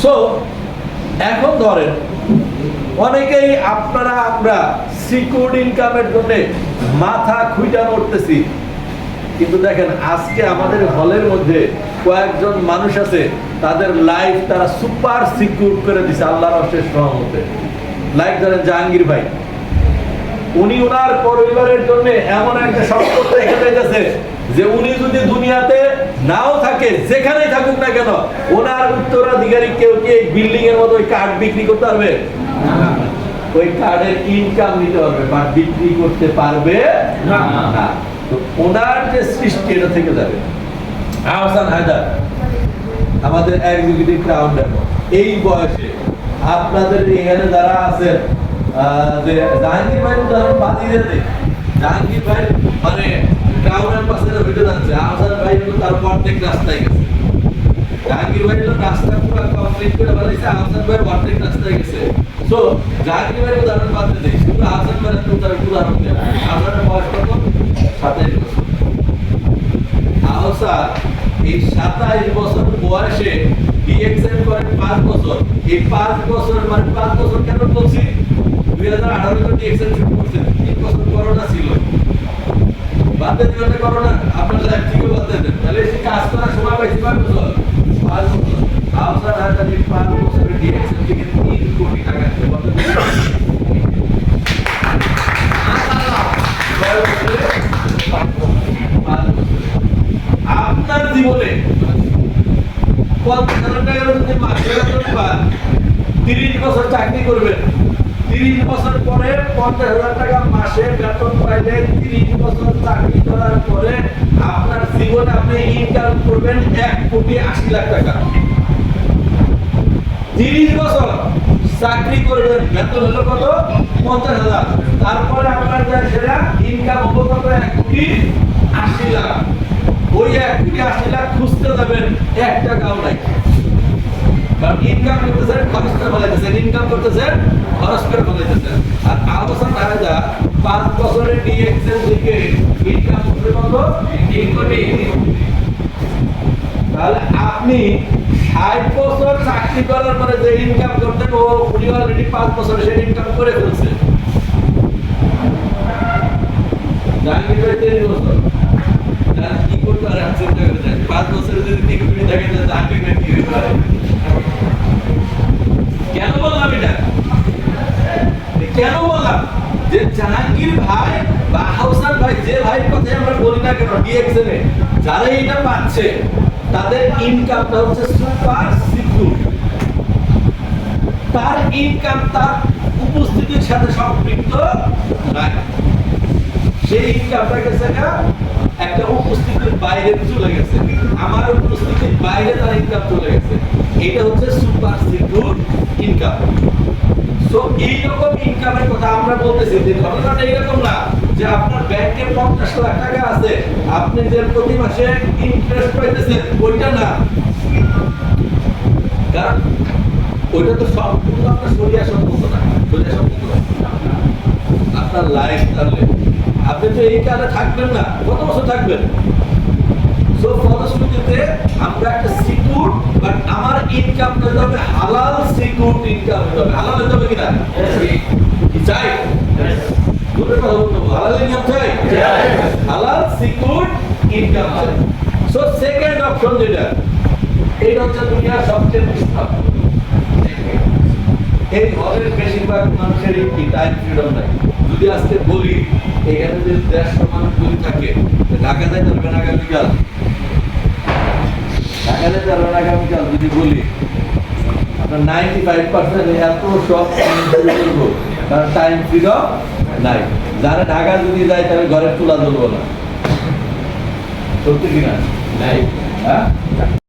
So এখন ধরেন অনেকেই আমরা সিকিউর ইনকামের জন্য মাথা খুঁজা মরতেছি, কিন্তু দেখেন আজকে আমাদের হলের মধ্যে কয়েকজন মানুষ আছে তাদের লাইফ তারা সুপার সিকিউর করে দিছে আল্লাহর অশেষ রহমতে। লাইক ধরেন জাহাঙ্গীর ভাই, উনি ওনার পরিবারের জন্য এমন একটা সম্পদ রেখে দিয়েছে যে উনি যদি দুনিয়াতে নাও থাকে, যেখানেই থাকুক না কেন, ওনার উত্তরাধিকারী কেউ কি এই বিল্ডিং এর মতো ওই কার্ড বিক্রি করতে পারবে না, ওই কার্ডের ইনকাম নিতে পারবে বাট বিক্রি করতে পারবে না। তো ওনার যে সৃষ্টি এটা থেকে যাবে। আহসান হায়দার আমাদের এক্সিকিউটিভ ক্রাউন, এই বয়সে আপনাদের এখানে যারা আছেন, যে জাহাঙ্গীর ভাই উদাহরণ বাদি দিয়ে, জাহাঙ্গীর ভাই মানে ক্রাউনের পাশে হেঁটে যাচ্ছে, আহসান ভাই তার অর্ধেক রাস্তায় গেছে। জাহাঙ্গীর ভাই রাস্তা পুরো কমপ্লিট করে ফেলেছে, আহসান ভাই অর্ধেক রাস্তায় গেছে। তো জাহাঙ্গীর ভাই উদাহরণ বাদ দিয়ে শুধু আহসান ভাই উদাহরণ দেয়। আহসানের বয়স কত? 27 বছর। আহসান এই 27 বছর বয়সে ডিএক্সএল করেন 5 বছর। এই 5 বছর মানে 5 বছর কেন বলছি? 2018 তে ডিএক্সএল শুরু করছেন, 3 বছর করোনা ছিল। বাদে দিনে করোনা আপনার লাইফ থেকে বলতে দেন, তাহলে সে কাজ করার সময় পাইছে 5 বছর। 5 বছর আহসান হায়দার এই 5 বছরে ডিএক্সএল থেকে 3 কোটি টাকা আছে। আপনার জীবনে 50,000 টাকা যদি মাসে বেতন পান, 30 বছর চাকরি করবেন, 30 বছর পরে 50,000 টাকা মাসে বেতন পাইলে 30 বছর চাকরি করার পরে আপনার জীবনে আপনি ইনকাম করবেন 1,80,00,000 টাকা। 30 বছর চাকরি করবেন, বেতন হলো কত? 50,000। তারপরে আপনার সেটা ইনকাম হলো কত? 1,80,00,000। ওই 1,80,00,000 খুঁজতে যাবেন, 1 টাকাও নাই। কারণ ইনকাম করতেছেন, খরচ করে ফেলাইতেছেন, ইনকাম করতেছেন, খরচ করে ফেলাইতেছেন। আর আহসান হায়দার 5 বছরের ডিএক্সএল থেকে ইনকাম করতে কত? 3 কোটি। তাহলে আপনি 60 বছর চাকরি করার পরে যে ইনকাম করতেন, উনি অলরেডি 5 বছরে সে ইনকাম করে ফেলছে। জাহাঙ্গীর ভাই 30 বছর কি করতে পারে? 5 বছরে যদি 3 কোটি থাকে তাহলে জাহাঙ্গীর ভাই কি করতে পারে? কেন বললাম এটা? কেন বললাম যে জাহাঙ্গীর ভাই বা আহসান ভাই, যে ভাইয়ের কথা আমরা বলি না কেন, ডিএক্সএল এ যারা এটা পাচ্ছে তাদের ইনকামটা হচ্ছে সুপার সিকিউর। তার ইনকাম তার উপস্থিতির সাথে সম্পৃক্ত নাই। সেই ইনকামটা গেছে একটা উপস্থিতির বাইরে চলে গেছে, আমার উপস্থিতির বাইরে তার ইনকাম চলে গেছে। এটা হচ্ছে সুপার সিকিউর ইনকাম। সো এইরকম ইনকামের কথা আমরা বলতেছি। যে ঘটনাটা এইরকম না যে আপনার ব্যাংকে 50,00,000 টাকা আছে, আপনি যে প্রতি মাসে ইন্টারেস্ট পাইতেছেন, ওইটা না। কারণ ওইটা তো সম্পূর্ণ আপনার শরিয়া সম্পর্ক না, শরিয়া সম্পর্ক আপনার লাইফ। তাহলে আপনি তো এই কাজে থাকবেন না, কত বছর থাকবেন? সো ফলশ্রুতিতে আমরা একটা সিকিউর, বাট আমার ইনকামটা হতে হবে হালাল সিকিউর ইনকাম হতে হবে। হালাল হতে হবে কিনা? কি চাই? দুটো কথা বলতে হবে। হালাল ইনকাম চাই, হালাল সিকিউর ইনকাম চাই। সো সেকেন্ড অপশন যেটা, এইটা হচ্ছে দুনিয়ার সবচেয়ে বিস্তার। এই হলের বেশিরভাগ মানুষেরই কি টাইম ফ্রিডম নাই। যদি আজকে বলি এখানে যে 150 মানুষ যদি থাকে, ঢাকা যাইতে পারবেন আগামীকাল, ঢাকা যাইতে পারবেন আগামীকাল যদি বলি, আপনার 95% এত সব কারণ টাইম ফ্রিডম নাই। যারা ঢাকা যদি যায় তাহলে ঘরের চুলা জ্বলবো না, সত্যি কিনা? নাই। হ্যাঁ।